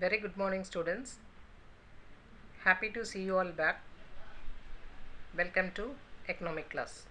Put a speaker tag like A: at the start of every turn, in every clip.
A: Very good morning, students. Happy to see you all back. Welcome to economic class.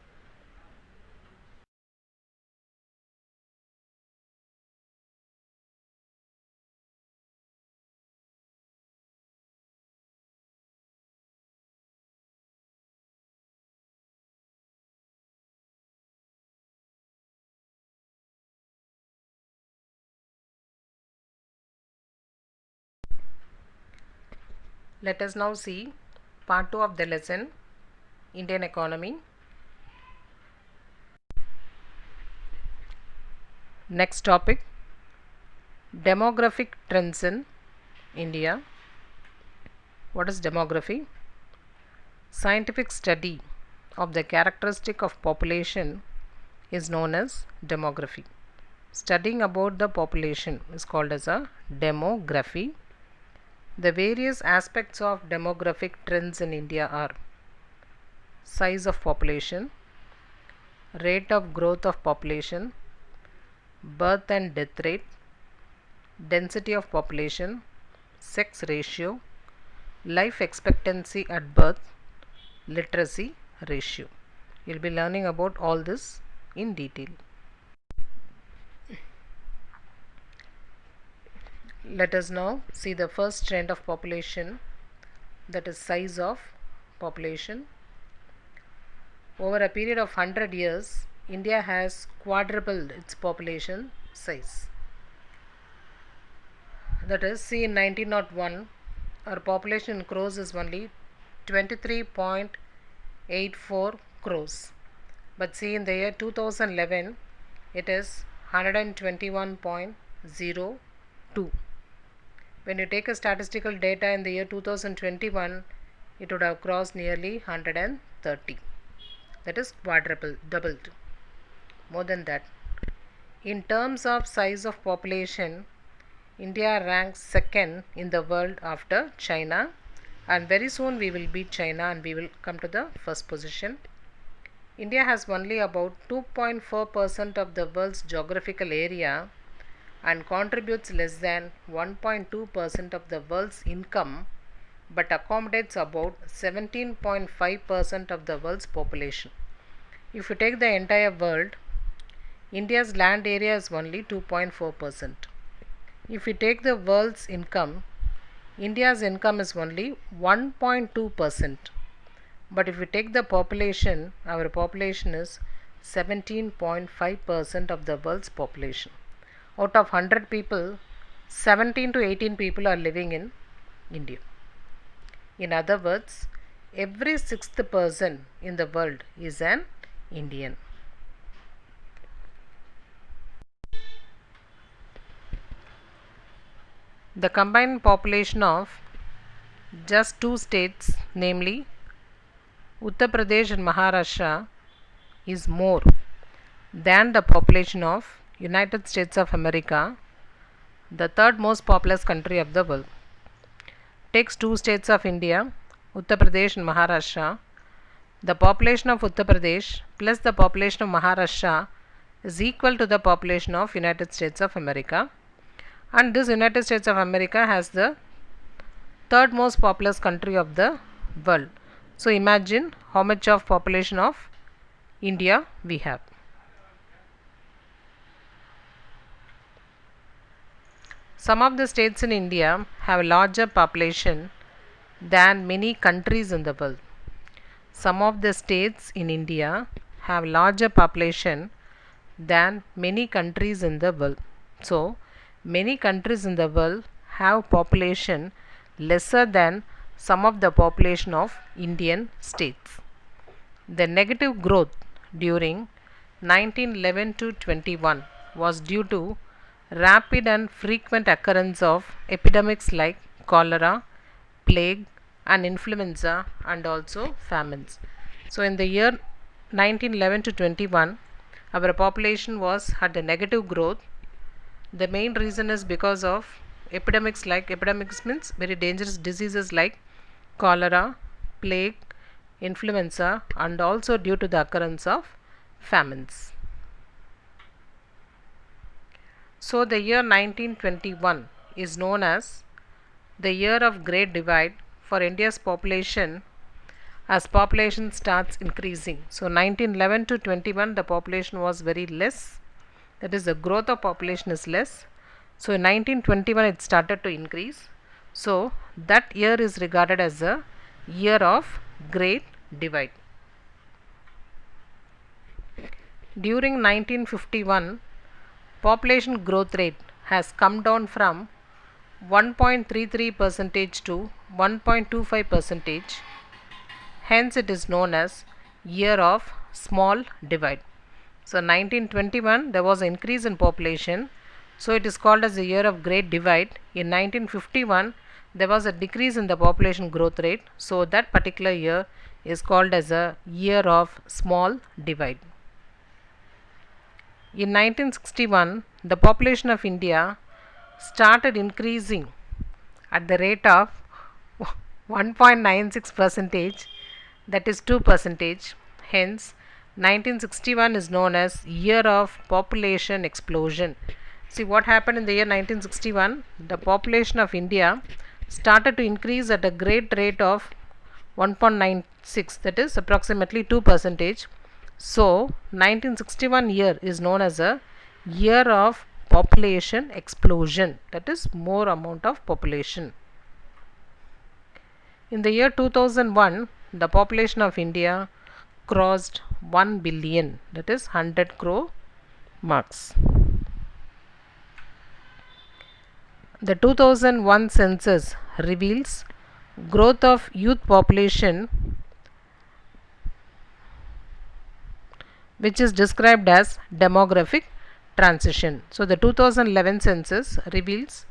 A: Let us now see part 2 of the lesson, Indian economy. Next topic, demographic trends in India. What is demography? Scientific study of the characteristic of population is known as demography. Studying about the population is called as a demography. The various aspects of demographic trends in India are size of population, rate of growth of population, birth and death rate, density of population, sex ratio, life expectancy at birth, literacy ratio. You will be learning about all this in detail. Let us now see the first trend of population, that is size of population. Over a period of 100 years, India has quadrupled its population size. That is, see, in 1901, our population in crores is only 23.84 crores. But see, in the year 2011, it is 121.02. When you take a statistical data in the year 2021, it would have crossed nearly 130. That is quadruple, doubled, more than that. In terms of size of population, India ranks second in the world after China, and very soon we will beat China and we will come to the first position. India has only about 2.4% of the world's geographical area and contributes less than 1.2% of the world's income, but accommodates about 17.5% of the world's population. If you take the entire world, India's land area is only 2.4%. If we take the world's income, India's income is only 1.2%. But if we take the population, our population is 17.5% of the world's population. Out of 100 people, 17 to 18 people are living in India. In other words, every sixth person in the world is an Indian. The combined population of just two states, namely Uttar Pradesh and Maharashtra, is more than the population of United States of America, the third most populous country of the world. Takes two states of India, Uttar Pradesh and Maharashtra. The population of Uttar Pradesh plus the population of Maharashtra is equal to the population of United States of America, and this United States of America has the third most populous country of the world. So imagine how much of population of India we have. Some of the states in India have a larger population than many countries in the world. Some of the states in India have larger population than many countries in the world. So, many countries in the world have population lesser than some of the population of Indian states. The negative growth during 1911 to 21 was due to rapid and frequent occurrence of epidemics like cholera, plague and influenza, and also famines. So in the year 1911 to 21, our population was had a negative growth. The main reason is because of epidemics means very dangerous diseases like cholera, plague, influenza, and also due to the occurrence of famines. So the year 1921 is known as the year of Great Divide for India's population as population starts increasing. So 1911 to 21 the population was very less, that is the growth of population is less. So in 1921 it started to increase. So that year is regarded as a year of Great Divide. During 1951, population growth rate has come down from 1.33 percentage to 1.25 percentage. Hence it is known as year of small divide. So 1921 there was an increase in population, so it is called as the year of Great Divide. In 1951 there was a decrease in the population growth rate, so that particular year is called as a year of small divide. In 1961 the population of India started increasing at the rate of 1.96 percentage, that is 2 percentage. Hence 1961 is known as year of population explosion. See what happened in the year 1961, the population of India started to increase at a great rate of 1.96, that is approximately 2 percentage. So 1961 year is known as a year of population explosion, that is more amount of population. In the year 2001 the population of India crossed 1 billion, that is 100 crore marks. The 2001 census reveals growth of youth population which is described as demographic transition. So the 2011 census reveals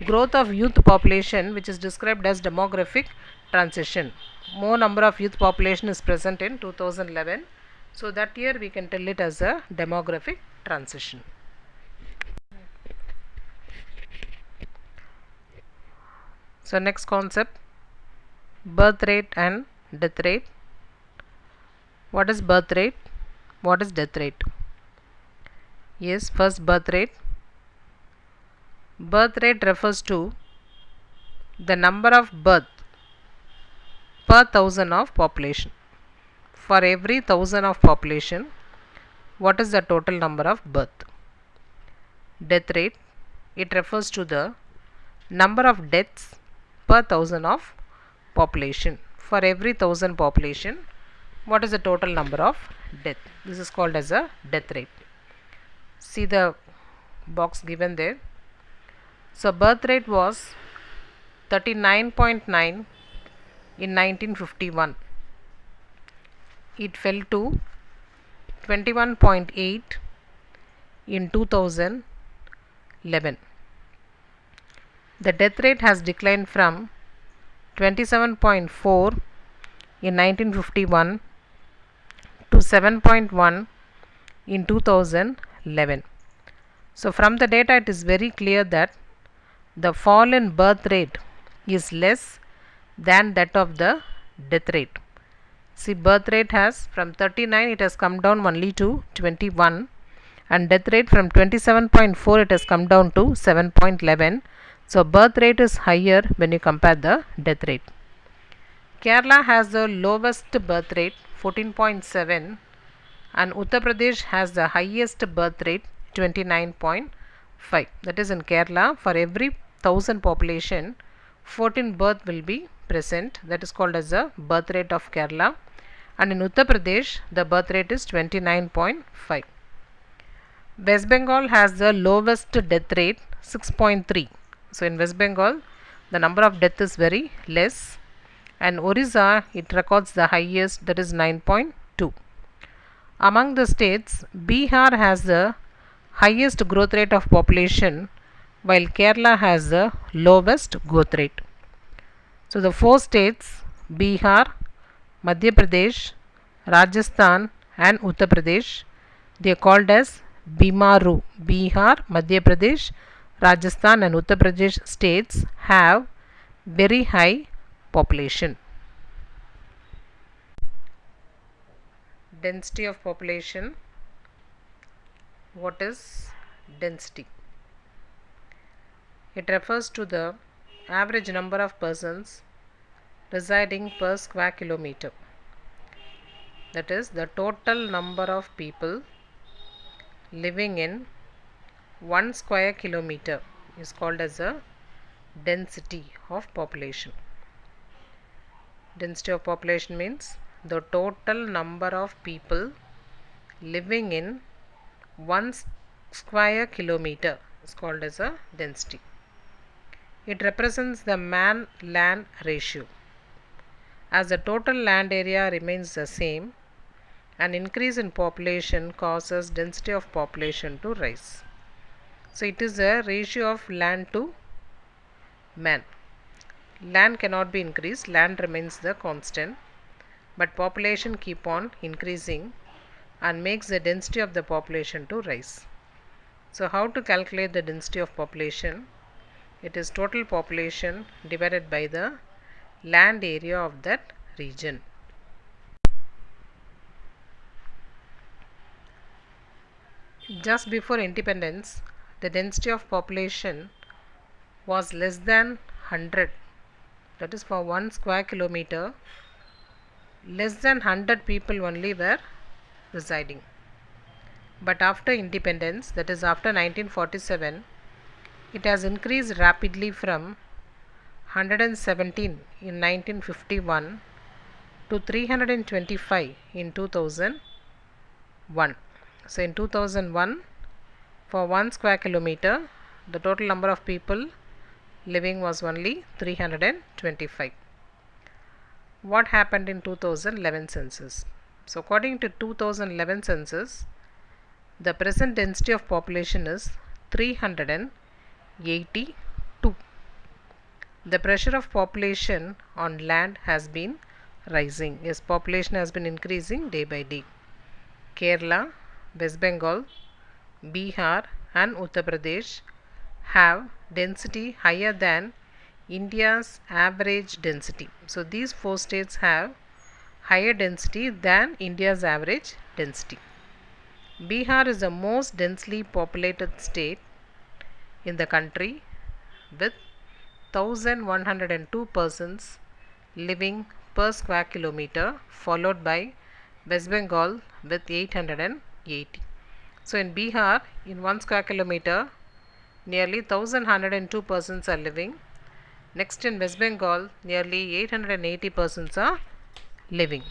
A: growth of youth population which is described as demographic transition. More number of youth population is present in 2011, so that year we can tell it as a demographic transition. So next concept, birth rate and death rate. What is birth rate? What is death rate? Yes, first birth rate. Birth rate refers to the number of birth per thousand of population. For every 1000 of population, what is the total number of birth? Death rate, it refers to the number of deaths per thousand of population. For every 1000 population, what is the total number of death? This is called as a death rate. See the box given there. So birth rate was 39.9 in 1951. It fell to 21.8 in 2011. The death rate has declined from 27.4 in 1951 to 7.1 in 2011. So from the data it is very clear that the fall in birth rate is less than that of the death rate. See, birth rate has from 39 it has come down only to 21, and death rate from 27.4 it has come down to 7.11. So birth rate is higher when you compare the death rate. Kerala has the lowest birth rate 14.7, and Uttar Pradesh has the highest birth rate 29.5. That is, in Kerala for every 1000 population 14 birth will be present, that is called as the birth rate of Kerala, and in Uttar Pradesh the birth rate is 29.5. West Bengal has the lowest death rate 6.3. So in West Bengal the number of death is very less, and Orissa it records the highest, that is 9.2. Among the states, Bihar has the highest growth rate of population while Kerala has the lowest growth rate. So the four states Bihar, Madhya Pradesh, Rajasthan and Uttar Pradesh, they are called as Bimaru. Bihar, Madhya Pradesh, Rajasthan and Uttar Pradesh states have very high population. Density of population. What is density? It refers to the average number of persons residing per square kilometer. That is the total number of people living in 1 square kilometer is called as a density of population. Density of population means the total number of people living in 1 square kilometer is called as a density. It represents the man-land ratio. As the total land area remains the same, an increase in population causes density of population to rise. So it is a ratio of land to man. Land cannot be increased, land remains the constant, but population keep on increasing and makes the density of the population to rise. So how to calculate the density of population? It is total population divided by the land area of that region. Just before independence, the density of population was less than 100. That is, for 1 square kilometer, less than 100 people only were residing. But after independence, that is after 1947, it has increased rapidly from 117 in 1951 to 325 in 2001. So in 2001, for 1 square kilometer, the total number of people living was only 325. What happened in 2011 census? So according to 2011 census, the present density of population is 382. The pressure of population on land has been rising. Yes, population has been increasing day by day. Kerala, West Bengal, Bihar and Uttar Pradesh have density higher than India's average density. So these 4 states have higher density than India's average density. Bihar is the most densely populated state in the country with 1102 persons living per square kilometer, followed by West Bengal with 880. So in Bihar, in 1 square kilometer, nearly 1102 persons are living. Next in West Bengal, nearly 880 persons are living.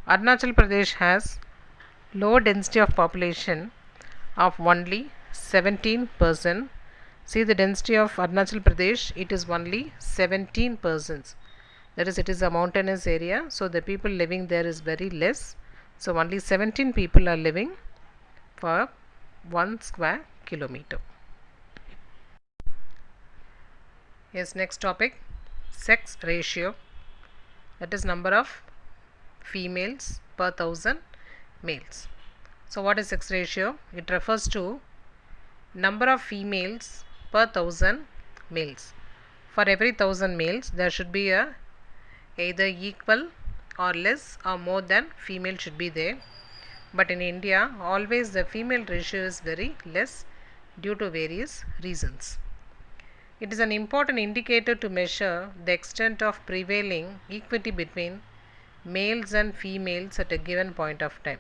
A: Arunachal Pradesh has low density of population of only 17%. See the density of Arunachal Pradesh, it is only 17%. That is, it is a mountainous area, so the people living there is very less. So only 17 people are living for 1 square kilometer. Yes, next topic, sex ratio. That is number of females per 1000 males. So what is sex ratio? It refers to number of females per 1000 males. For every 1000 males, there should be a either equal or less or more than female should be there. But in India, always the female ratio is very less due to various reasons. It is an important indicator to measure the extent of prevailing equity between males and females at a given point of time.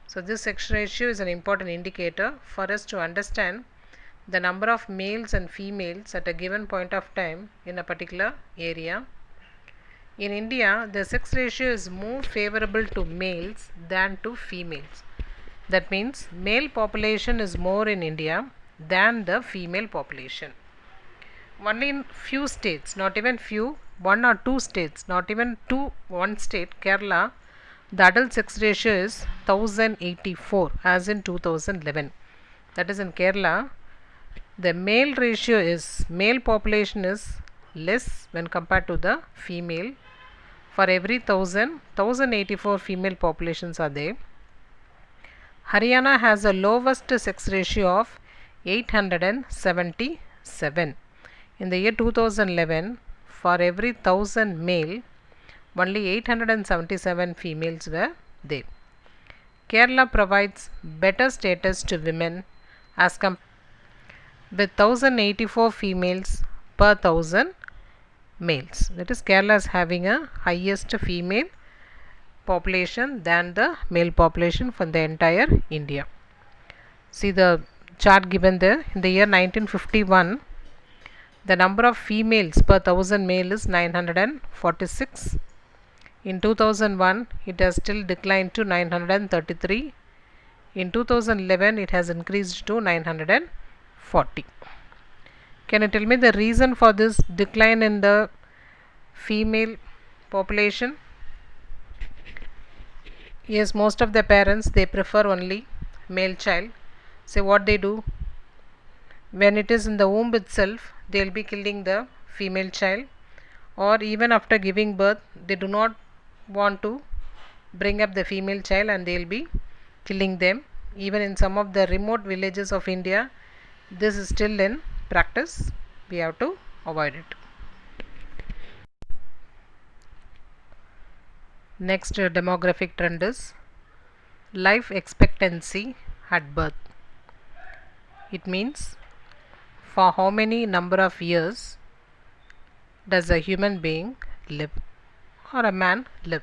A: So this sex ratio is an important indicator for us to understand the number of males and females at a given point of time in a particular area. In India, the sex ratio is more favorable to males than to females. That means male population is more in India than the female population. Only in few states, not even few, 1 or 2 states, not even one state, Kerala, the adult sex ratio is 1084 as in 2011. That is in Kerala, the male ratio is, male population is less when compared to the female. For every 1084 female populations are there. Haryana has the lowest sex ratio of 877. In the year 2011, for every 1000 male, only 877 females were there. Kerala provides better status to women as compared with 1084 females per 1000 males. That is, Kerala is having a highest female population than the male population from the entire India. See the chart given there. In the year 1951, the number of females per 1000 male is 946. In 2001, it has still declined to 933. In 2011, it has increased to 940. Can you tell me the reason for this decline in the female population? Yes, most of the parents, they prefer only male child. So what they do, when it is in the womb itself, they will be killing the female child, or even after giving birth, they do not want to bring up the female child and they will be killing them. Even in some of the remote villages of India, this is still in practice. We have to avoid it. Next demographic trend is life expectancy at birth. It means for how many number of years does a human being live or a man live.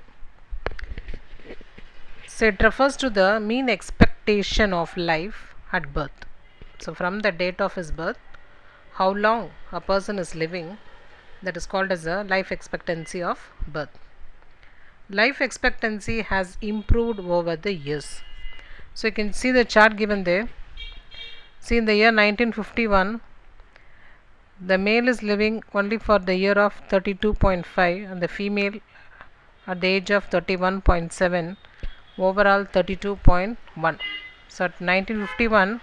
A: So it refers to the mean expectation of life at birth. So from the date of his birth, how long a person is living, that is called as the life expectancy of birth. Life expectancy has improved over the years. So you can see the chart given there. See, in the year 1951, the male is living only for the year of 32.5 and the female at the age of 31.7, overall 32.1. So at 1951,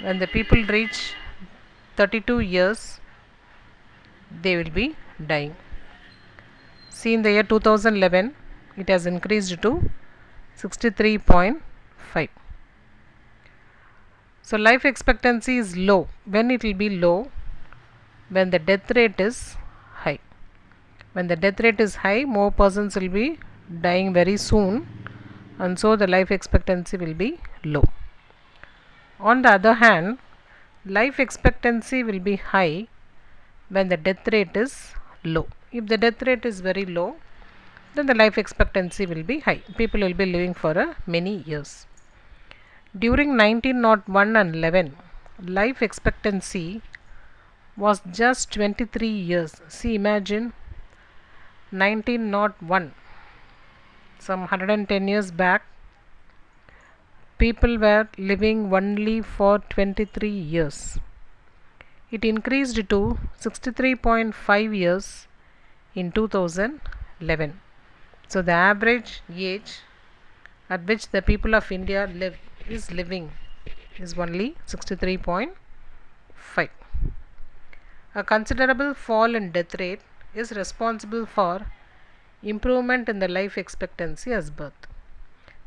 A: when the people reach 32 years, they will be dying. See, in the year 2011, it has increased to 63.5. So life expectancy is low. When it will be low? When the death rate is high. When the death rate is high, more persons will be dying very soon, and so the life expectancy will be low. On the other hand, life expectancy will be high when the death rate is low. If the death rate is very low, then the life expectancy will be high. People will be living for many years. During 1901 and 11, life expectancy was just 23 years. See, imagine 1901, some 110 years back, people were living only for 23 years. It increased to 63.5 years in 2011. So the average age at which the people of India is living is only 63.5. A considerable fall in death rate is responsible for improvement in the life expectancy as birth.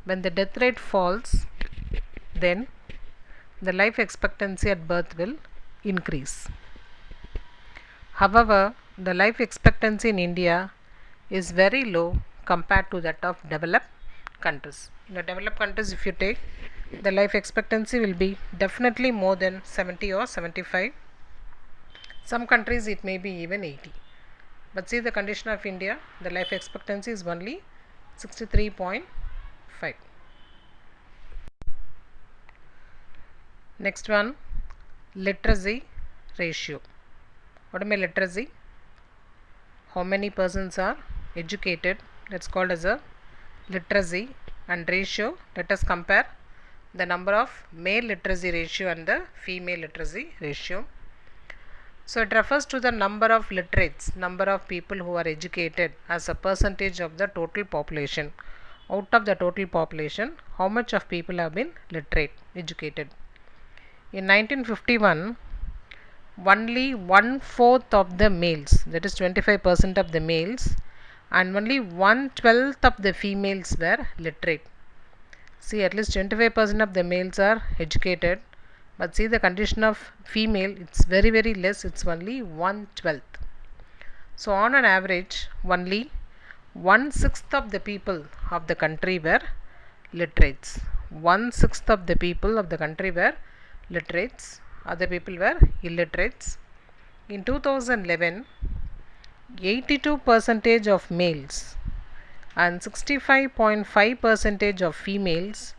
A: When the death rate falls, then the life expectancy at birth will increase. However, the life expectancy in India is very low compared to that of developed countries. In the developed countries, if you take, the life expectancy will be definitely more than 70 or 75. Some countries it may be even 80. But see the condition of India, the life expectancy is only 63.5. Next one, literacy ratio. What am I literacy? How many persons are educated? That's called as a literacy. And ratio, let us compare the number of male literacy ratio and the female literacy ratio. So it refers to the number of literates, number of people who are educated as a percentage of the total population. Out of the total population, how much of people have been literate, educated? In 1951, only 1/4 of the males, that is 25% of the males, and only 1/12 of the females were literate. See, at least 25% of the males are educated, but see the condition of female, it's very less, it's only 1/12. So on an average, only 1/6 of the people of the country were literates. 1/6 of the people of the country were literates, other people were illiterates. In 2011, 82% of males and 65.5% of females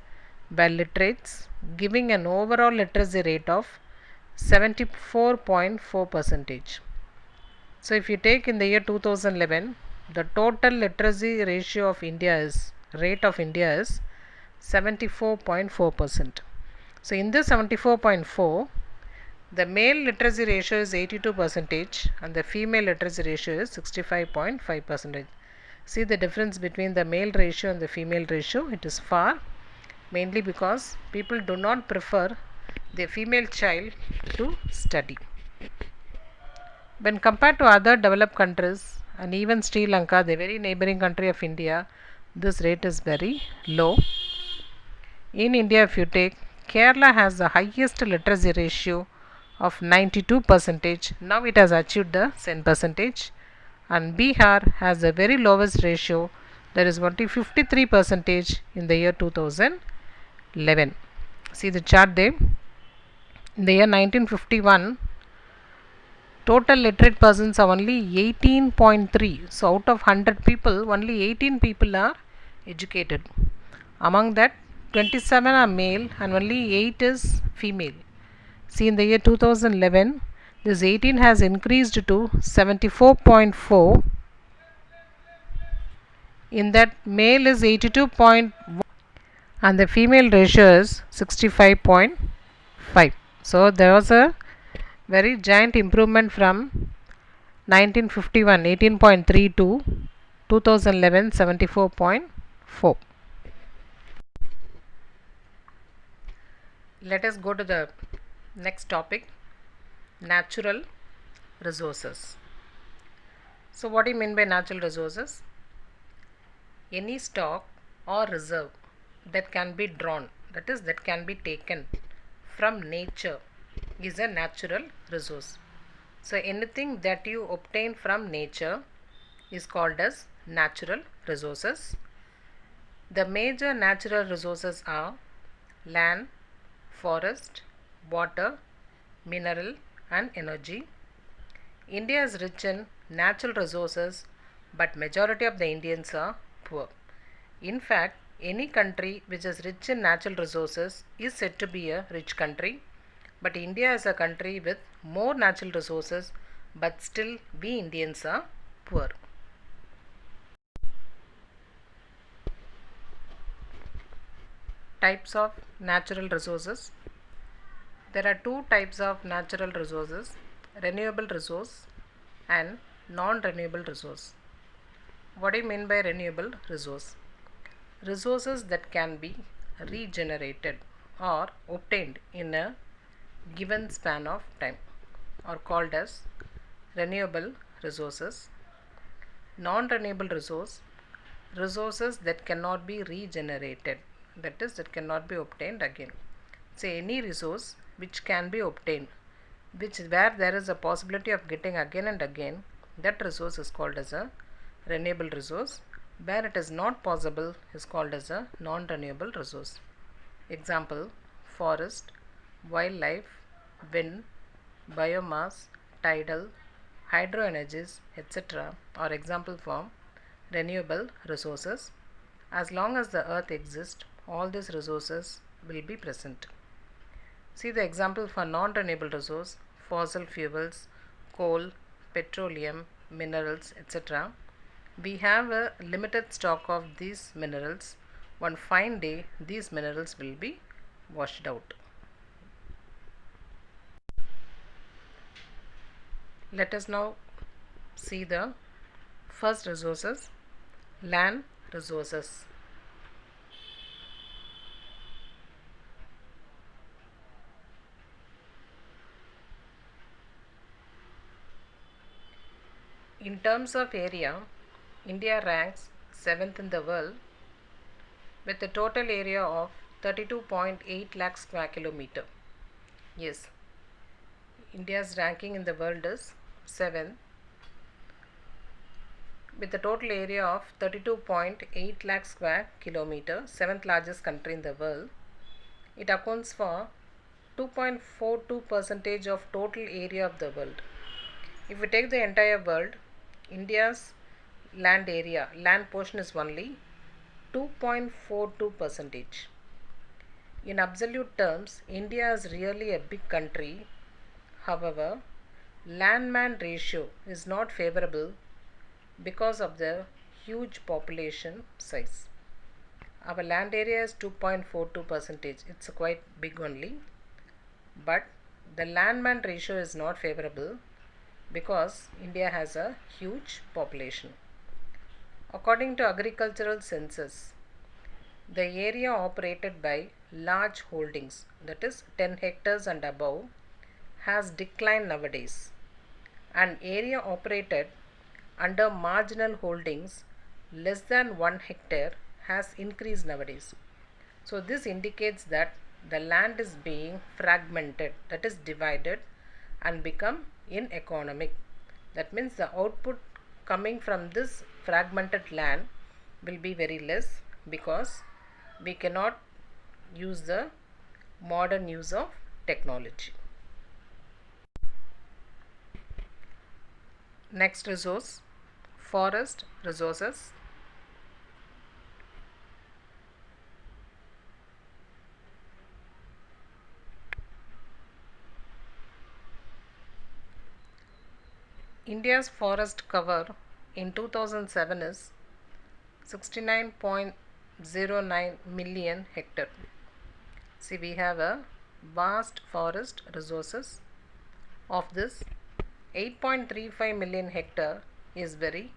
A: were literates, giving an overall literacy rate of 74.4%. So if you take in the year 2011, the total literacy ratio of India is 74.4%. So in this 74.4, the male literacy ratio is 82% and the female literacy ratio is 65.5%. See the difference between the male ratio and the female ratio, it is far, mainly because people do not prefer the female child to study. When compared to other developed countries and even Sri Lanka, the very neighboring country of India, this rate is very low. In India, if you take, Kerala has the highest literacy ratio of 92%. Now it has achieved the 10%. And Bihar has the very lowest ratio, that is only 53% in the year 2011. See the chart there. In the year 1951, total literate persons are only 18.3. So out of 100 people, only 18 people are educated. Among that, 27 are male and only 8 is female. See in the year 2011, this 18 has increased to 74.4. In that, male is 82.1 and the female ratio is 65.5. So there was a very giant improvement from 1951 18.3 to 2011 74.4. Let us go to the next topic, natural resources. So what do you mean by natural resources? Any stock or reserve that can be drawn, that is, that can be taken from nature, is a natural resource. So anything that you obtain from nature is called as natural resources. The major natural resources are land, forest, water, mineral and energy. India is rich in natural resources, but majority of the Indians are poor. In fact, any country which is rich in natural resources is said to be a rich country, but India is a country with more natural resources, but still we Indians are poor. Types of natural resources. There are two types of natural resources, renewable resource and non-renewable resource. What do you mean by renewable resource? Resources that can be regenerated or obtained in a given span of time are called as renewable resources. Non-renewable resource, resources that cannot be regenerated, that is, that cannot be obtained again. Say any resource which can be obtained, where there is a possibility of getting again and again, that resource is called as a renewable resource. Where it is not possible is called as a non-renewable resource. Example, forest, wildlife, wind, biomass, tidal, hydro energies, etc. are example for renewable resources. As long as the earth exists, all these resources will be present. See the example for non-renewable resource, fossil fuels, coal, petroleum, minerals, etc. We have a limited stock of these minerals. One fine day, these minerals will be washed out. Let us now see the first resources, land resources. In terms of area, India ranks 7th in the world with a total area of 32.8 lakh square kilometer. Yes, India's ranking in the world is 7th with a total area of 32.8 lakh square kilometer, 7th largest country in the world. It accounts for 2.42% of total area of the world. If we take the entire world, India's land portion is only 2.42 percentage. In absolute terms, India is really a big country. However, land-man ratio is not favorable because of the huge population size. Our land area is 2.42 percentage. It's quite big only. But the land-man ratio is not favorable because India has a huge population. According to agricultural census, the area operated by large holdings, that is 10 hectares and above, has declined nowadays, and area operated under marginal holdings less than 1 hectare has increased nowadays. So this indicates that the land is being fragmented, that is divided and become ineconomic. That means the output coming from this fragmented land will be very less because we cannot use the modern use of technology. Next resource, forest resources. India's forest cover in 2007 is 69.09 million hectare. See, we have a vast forest resources. Of this, 8.35 million hectare is very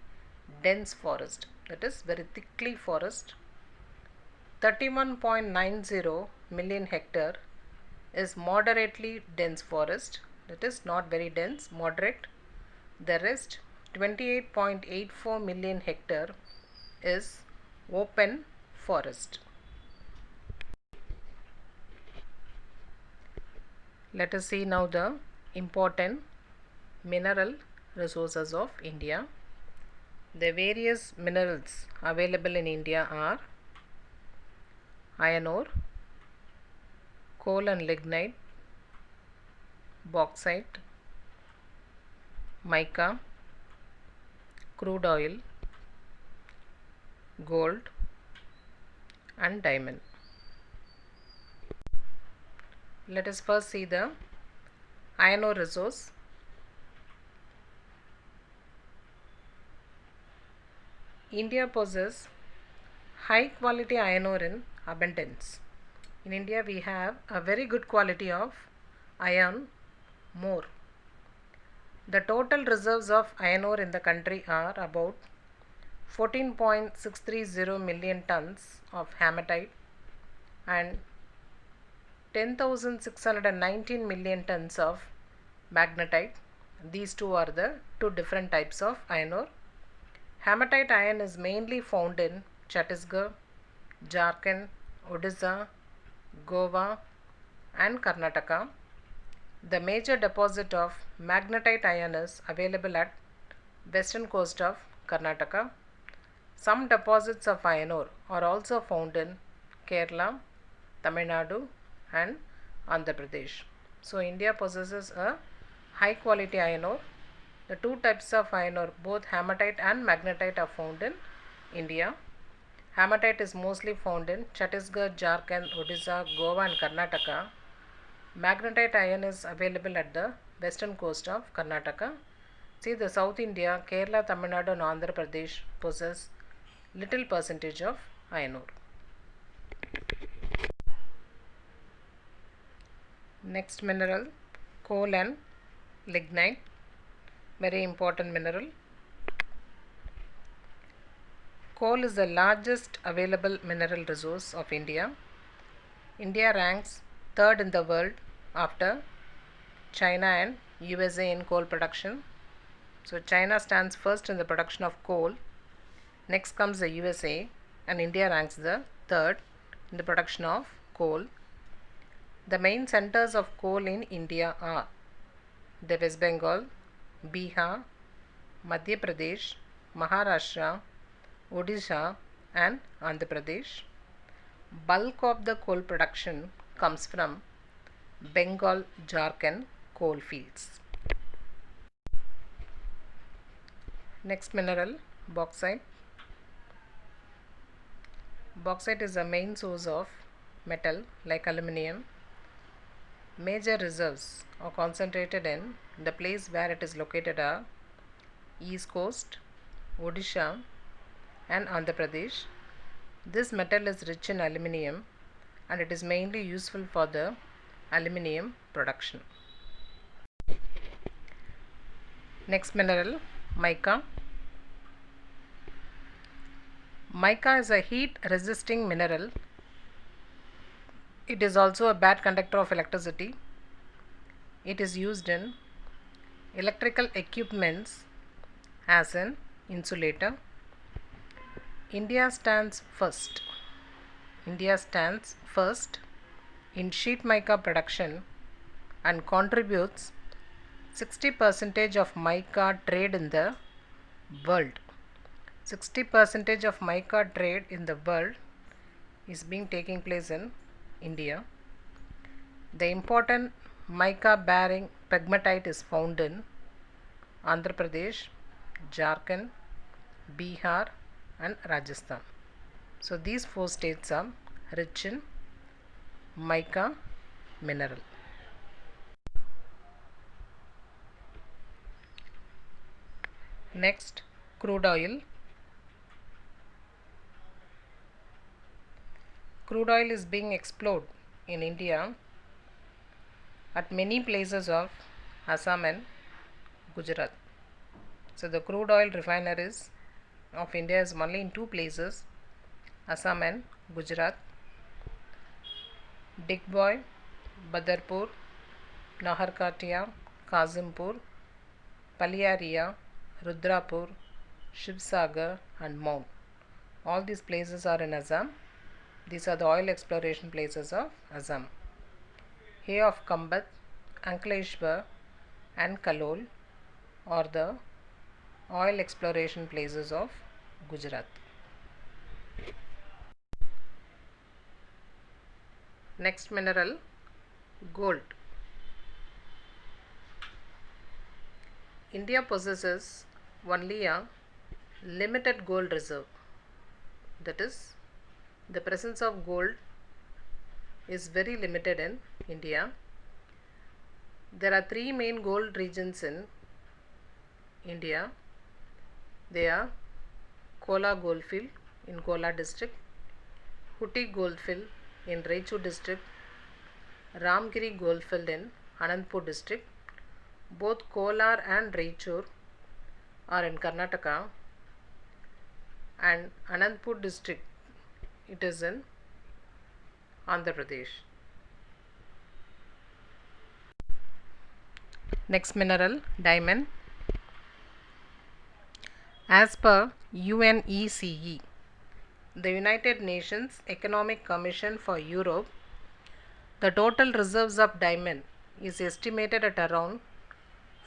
A: dense forest, that is very thickly forest. 31.90 million hectare is moderately dense forest, that is not very dense, moderate. The rest, 28.84 million hectare, is open forest. Let us see now the important mineral resources of India. The various minerals available in India are iron ore, coal and lignite, bauxite, mica, crude oil, gold and diamond. Let us first see the iron ore resource. India possesses high quality iron ore in abundance. In India we have a very good quality of iron ore. The total reserves of iron ore in the country are about 14.630 million tons of hematite and 10,619 million tons of magnetite. These two are the two different types of iron ore. Hematite iron is mainly found in Chhattisgarh, Jharkhand, Odisha, Goa and Karnataka. The major deposit of magnetite iron is available at western coast of Karnataka. Some deposits of iron ore are also found in Kerala, Tamil Nadu and Andhra Pradesh. So India possesses a high quality iron ore. The two types of iron ore, both hematite and magnetite, are found in India. Hematite is mostly found in Chhattisgarh, Jharkhand, Odisha, Goa and Karnataka. Magnetite iron is available at the western coast of Karnataka. See, the South India, Kerala, Tamil Nadu and Andhra Pradesh possess little percentage of iron ore. Next mineral, coal and lignite. Very important mineral. Coal is the largest available mineral resource of India. India ranks third in the world after China and USA in coal production. So China stands first in the production of coal. Next comes the USA and India ranks the third in the production of coal. The main centers of coal in India are the West Bengal, Bihar, Madhya Pradesh, Maharashtra, Odisha and Andhra Pradesh. Bulk of the coal production comes from Bengal, Jharkhand coal fields. Next mineral, bauxite. Bauxite is a main source of metal like aluminium. Major reserves are concentrated in the place where it is located are East Coast, Odisha and Andhra Pradesh. This metal is rich in aluminium and it is mainly useful for the aluminium production. Next mineral, mica. Mica is a heat resisting mineral. It is also a bad conductor of electricity. It is used in electrical equipments as an insulator. India stands first in sheet mica production and contributes 60% of mica trade in the world. 60% of mica trade in the world is being taking place in India. The important mica bearing pegmatite is found in Andhra Pradesh, Jharkhand, Bihar and Rajasthan. So these 4 states are rich in mica mineral. Next, crude oil. Crude oil is being explored in India at many places of Assam and Gujarat. So the crude oil refineries of India is only in 2 places, Assam and Gujarat. Digboi, Badarpur, Naharkatia, Kazimpur, Paliaria, Rudrapur, Shivsagar and Mount. All these places are in Assam. These are the oil exploration places of Assam. Hay of Kambat, Ankleshwar and Kalol are the oil exploration places of Gujarat. Next mineral, gold. India possesses only a limited gold reserve. That is, the presence of gold is very limited in India. There are 3 main gold regions in India. They are Kola Goldfield in Kola district, Hutti Goldfield in Raichur district, Ramgiri Goldfield in Anandpur district. Both Kolar and Raichur are in Karnataka, and Anandpur district, it is in Andhra Pradesh. Next mineral, diamond. As per UNECE, the United Nations Economic Commission for Europe, the total reserves of diamond is estimated at around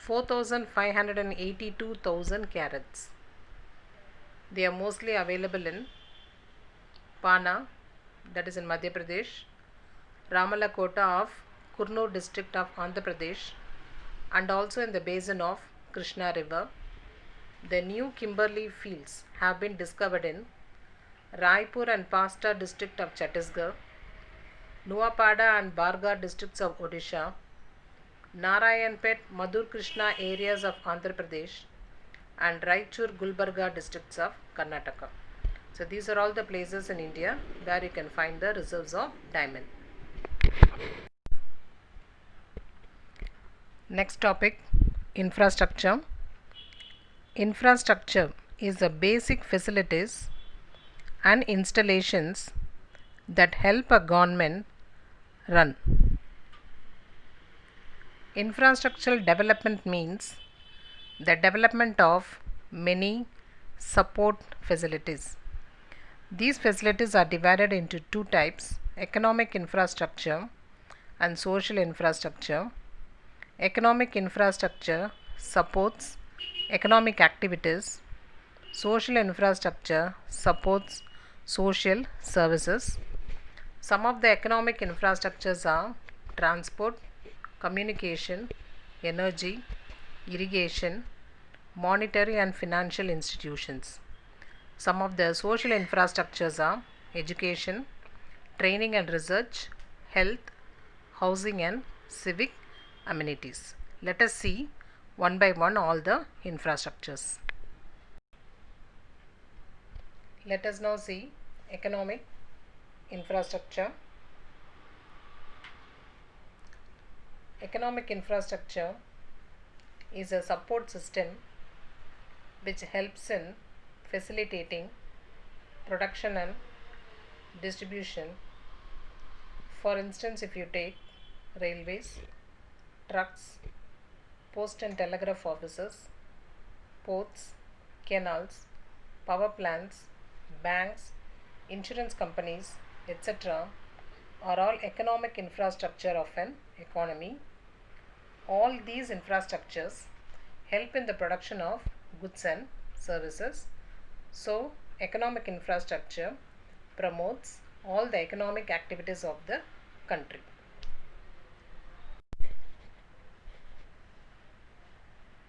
A: 4,582,000 carats. They are mostly available in Pana, that is in Madhya Pradesh, Ramalakota of Kurnool district of Andhra Pradesh, and also in the basin of Krishna River. The new Kimberley fields have been discovered in Raipur and Pasta district of Chhattisgarh, Nuapada and Bargarh districts of Odisha, Narayanpet, Madhur Krishna areas of Andhra Pradesh, and Raichur, Gulbarga districts of Karnataka. So these are all the places in India where you can find the reserves of diamond. Next topic, infrastructure. Infrastructure is the basic facilities and installations that help a government run. Infrastructural development means the development of many support facilities. These facilities are divided into 2 types, economic infrastructure and social infrastructure. Economic infrastructure supports economic activities. Social infrastructure supports social services. Some of the economic infrastructures are transport, communication, energy, irrigation, monetary and financial institutions. Some of the social infrastructures are education, training and research, health, housing and civic amenities. Let us see one by one all the infrastructures. Let us now see economic infrastructure. Economic infrastructure is a support system which helps in facilitating production and distribution. For instance, if you take railways, trucks, post and telegraph offices, ports, canals, power plants, banks, insurance companies, etc., are all economic infrastructure of an economy. All these infrastructures help in the production of goods and services. So, economic infrastructure promotes all the economic activities of the country.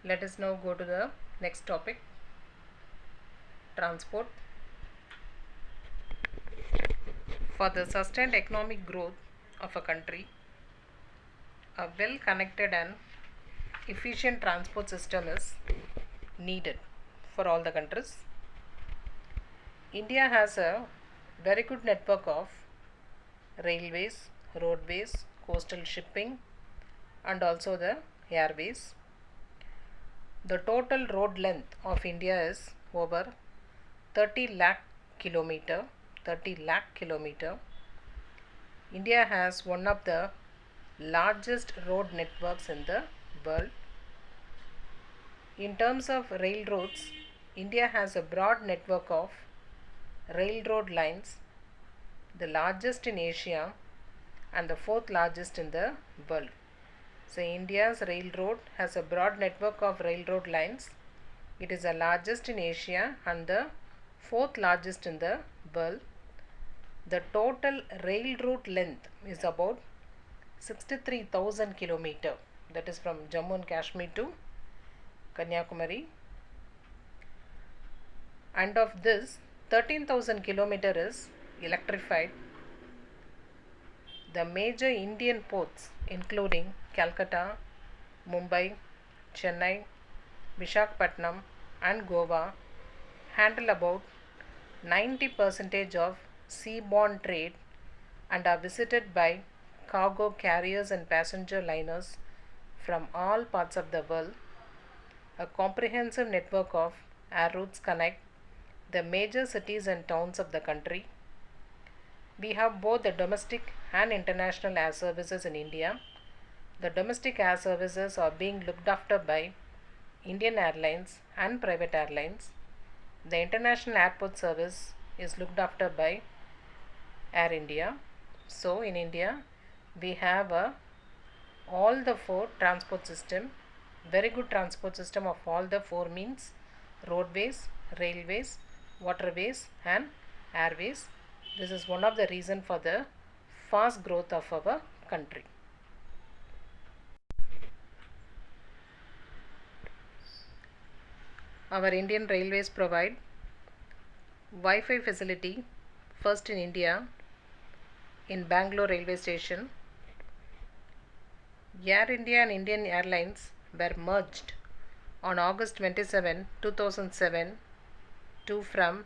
A: Let us now go to the next topic, transport. For the sustained economic growth of a country, a well connected and efficient transport system is needed for all the countries. India has a very good network of railways, roadways, coastal shipping, and also the airways. The total road length of India is over 30 lakh kilometer. 30 lakh kilometer. India has one of the largest road networks in the world. In terms of railroads, India has a broad network of railroad lines, the largest in Asia and the fourth largest in the world. So, India's railroad has a broad network of railroad lines. It is the largest in Asia and the fourth largest in the world. The total rail route length is about 63,000 km. That is from Jammu and Kashmir to Kanyakumari. And of this, 13,000 km is electrified. The major Indian ports including Calcutta, Mumbai, Chennai, Visakhapatnam and Goa handle about 90% of seaborne trade and are visited by cargo carriers and passenger liners from all parts of the world. A comprehensive network of air routes connect the major cities and towns of the country. We have both the domestic and international air services in India. The domestic air services are being looked after by Indian Airlines and private airlines. The international airport service is looked after by Air India. So, in India, we have all the four transport system, very good transport system of all the four means: roadways, railways, waterways and airways. This is one of the reason for the fast growth of our country. Our Indian Railways provide Wi-Fi facility first in India in Bangalore railway station. Air India and Indian Airlines were merged on August 27, 2007 to from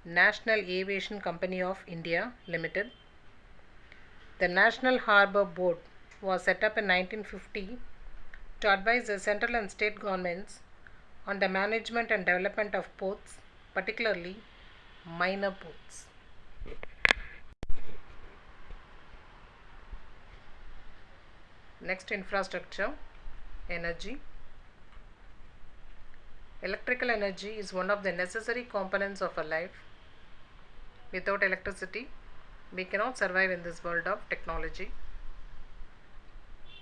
A: National Aviation Company of India Limited. The National Harbour Board was set up in 1950 to advise the central and state governments on the management and development of ports, particularly minor ports. Next, infrastructure, energy. Electrical energy is one of the necessary components of our life. Without electricity, we cannot survive in this world of technology.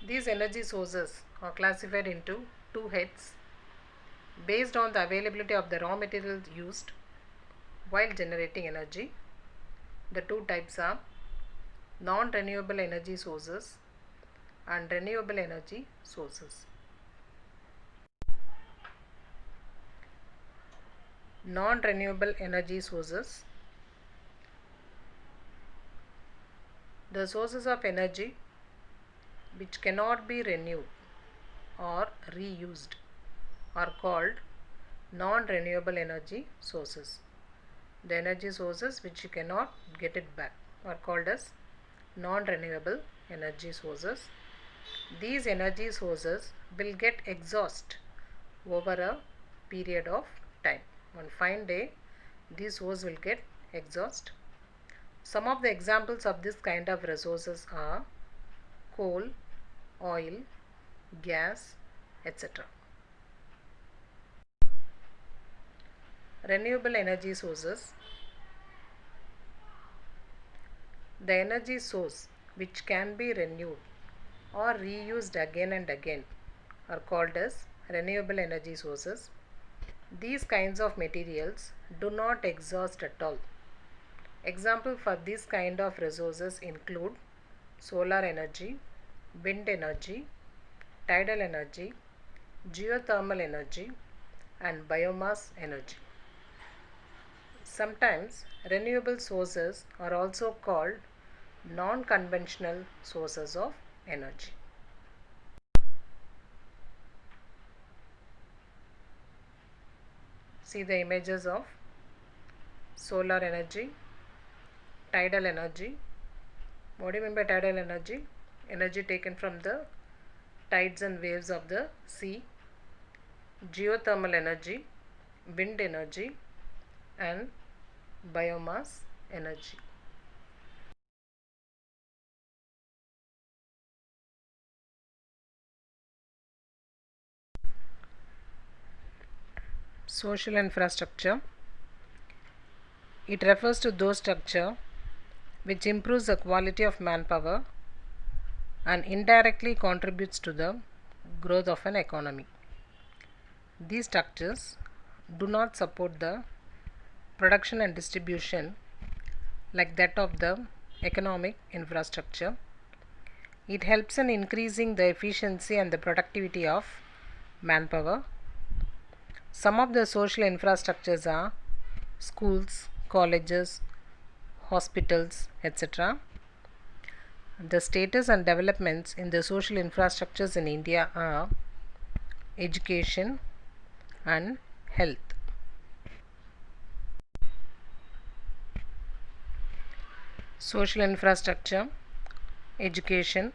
A: These energy sources are classified into two heads based on the availability of the raw materials used while generating energy. The two types are non-renewable energy sources and renewable energy sources. Non-renewable energy sources. The sources of energy which cannot be renewed or reused are called non-renewable energy sources. The energy sources which you cannot get it back are called as non-renewable energy sources. These energy sources will get exhaust over a period of time. One fine day, these sources will get exhaust. Some of the examples of this kind of resources are coal, oil, gas, etc. Renewable energy sources. The energy source which can be renewed or reused again and again are called as renewable energy sources. These kinds of materials do not exhaust at all. Example for this kind of resources include solar energy, wind energy, tidal energy, geothermal energy, and biomass energy. Sometimes renewable sources are also called non-conventional sources of energy. See the images of solar energy, tidal energy. What do you mean by tidal energy? Energy taken from the tides and waves of the sea. Geothermal energy, wind energy, and biomass energy. Social infrastructure. It refers to those structure which improves the quality of manpower and indirectly contributes to the growth of an economy. These structures do not support the production and distribution like that of the economic infrastructure. It helps in increasing the efficiency and the productivity of manpower. Some of the social infrastructures are schools, colleges, hospitals, etc. The status and developments in the social infrastructures in India are education and health. Social infrastructure, education.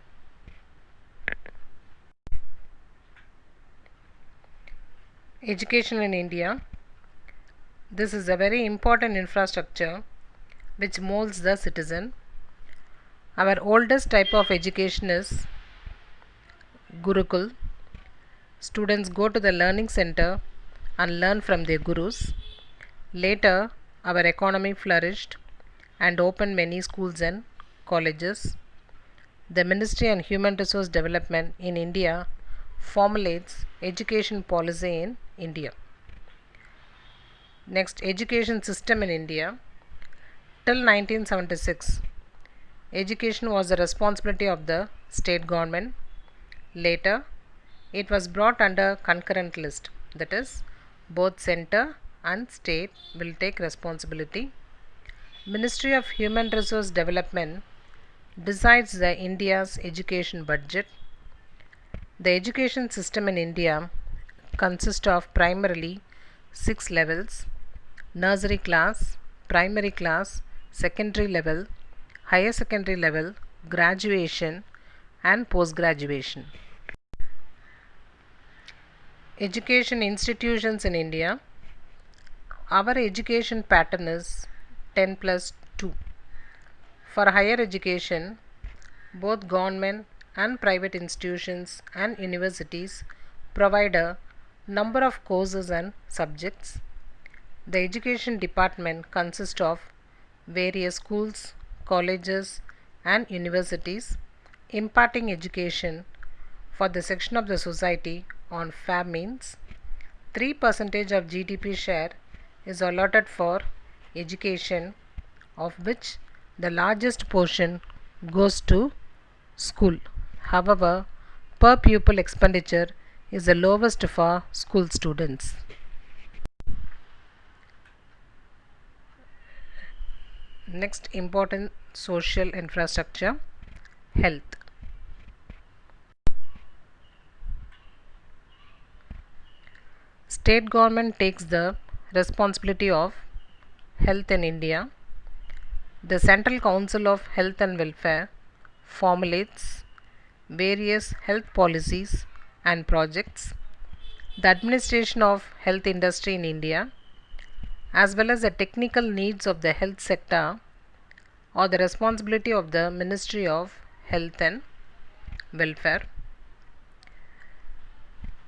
A: Education in India. This is a very important infrastructure which molds the citizen. Our oldest type of education is Gurukul. Students go to the learning center and learn from their gurus. Later, our economy flourished and opened many schools and colleges. The Ministry on Human Resource Development in India formulates education policy in India. Next, education system in India. Till 1976, education was the responsibility of the state government. Later, it was brought under concurrent list, that is, both center and state will take responsibility. Ministry of Human Resource Development decides the India's education budget. The education system in India consists of primarily 6 levels: nursery class, primary class, secondary level, higher secondary level, graduation, and post graduation. Education institutions in India. Our education pattern is 10+2. For higher education, both government and private institutions and universities provide a number of courses and subjects. The education department consists of various schools, colleges, and universities imparting education for the section of the society on fair means. 3% of GDP share is allotted for education, of which the largest portion goes to school. However, per pupil expenditure is the lowest for school students. Next important social infrastructure, health. State government takes the responsibility of health in India. The Central Council of Health and Welfare formulates various health policies and projects. The administration of health industry in India, as well as the technical needs of the health sector, are the responsibility of the Ministry of Health and Welfare.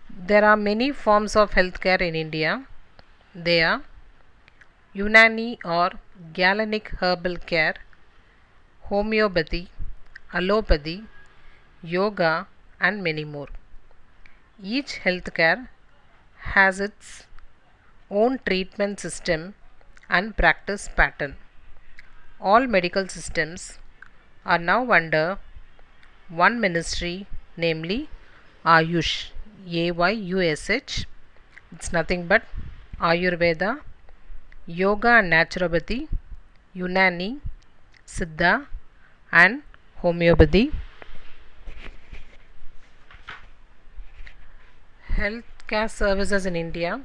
A: There are many forms of healthcare in India. They are Unani or Galenic herbal care, homeopathy, allopathy, yoga, and many more. Each healthcare has its own treatment system and practice pattern. All medical systems are now under one ministry, namely Ayush, AYUSH. It's nothing but Ayurveda, Yoga and Naturopathy, Unani, Siddha, and Homeopathy. Healthcare services in India.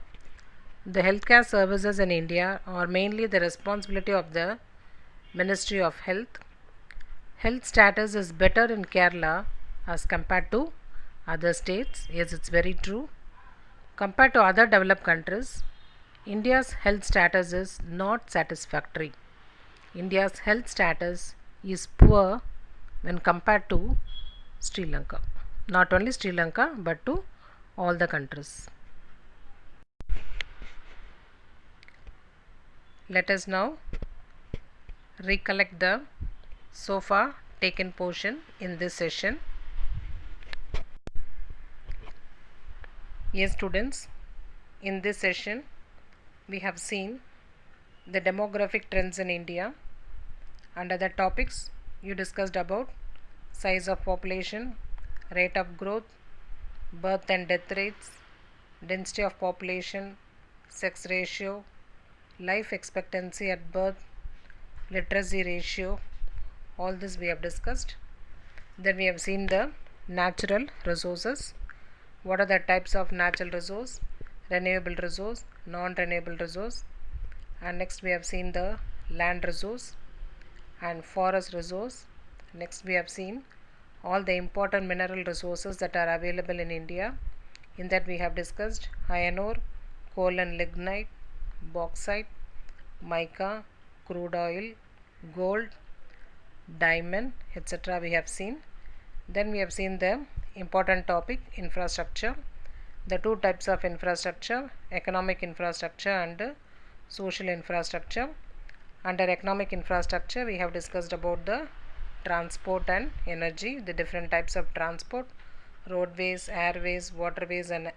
A: The healthcare services in India are mainly the responsibility of the Ministry of Health. Health status is better in Kerala as compared to other states. Yes, it's very true. Compared to other developed countries, India's health status is not satisfactory. India's health status is poor when compared to Sri Lanka. Not only Sri Lanka but to all the countries. Let us now recollect the so far taken portion in this session. Yes, students, in this session we have seen the demographic trends in India. Under the topics you discussed about size of population, rate of growth, birth and death rates, density of population, sex ratio, life expectancy at birth, literacy ratio, all this we have discussed. Then we have seen the natural resources. What are the types of natural resource? Renewable resource, non-renewable resource. And next we have seen the land resource and forest resource. Next we have seen all the important mineral resources that are available in India. In that we have discussed iron ore, coal and lignite, bauxite, mica, crude oil, gold, diamond, etc. we have seen. Then we have seen the important topic, infrastructure. The two types of infrastructure, economic infrastructure and social infrastructure. Under economic infrastructure we have discussed about the transport and energy, the different types of transport, roadways, airways, waterways and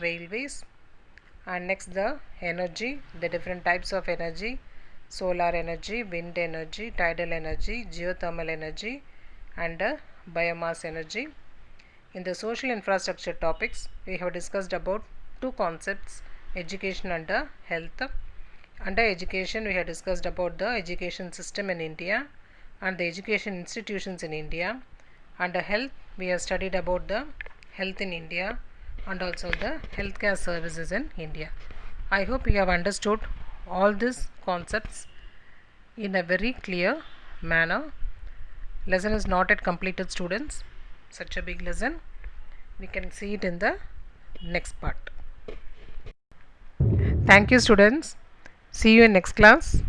A: railways. And next the energy, the different types of energy, solar energy, wind energy, tidal energy, geothermal energy and biomass energy. In the social infrastructure topics we have discussed about two concepts, education and health. Under education we have discussed about the education system in India and the education institutions in India. Under health we have studied about the health in India and also the healthcare services in India. I hope you have understood all these concepts in a very clear manner. Lesson is not yet completed, students. Such a big lesson. We can see it in the next part. Thank you, students. See you in next class.